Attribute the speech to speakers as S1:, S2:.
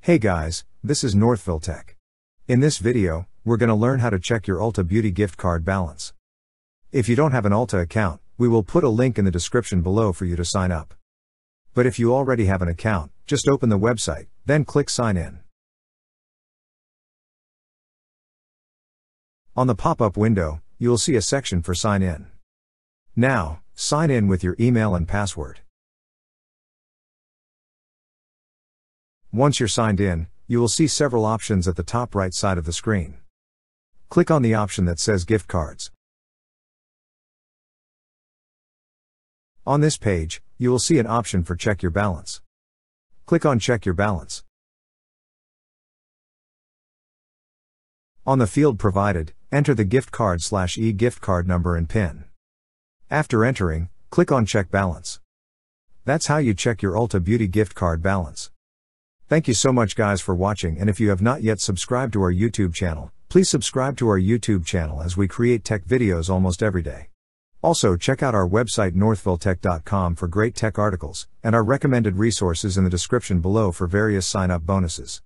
S1: Hey guys, this is Northville Tech. In this video, we're going to learn how to check your Ulta Beauty gift card balance. If you don't have an Ulta account, we will put a link in the description below for you to sign up. But if you already have an account, just open the website, then click Sign In. On the pop-up window, you will see a section for Sign In. Now, sign in with your email and password. Once you're signed in, you will see several options at the top right side of the screen. Click on the option that says Gift Cards. On this page, you will see an option for Check Your Balance. Click on Check Your Balance. On the field provided, enter the gift card/e-gift card number and PIN. After entering, click on Check Balance. That's how you check your Ulta Beauty gift card balance. Thank you so much guys for watching, and if you have not yet subscribed to our YouTube channel, please subscribe to our YouTube channel as we create tech videos almost every day. Also check out our website northvilletech.com for great tech articles, and our recommended resources in the description below for various sign-up bonuses.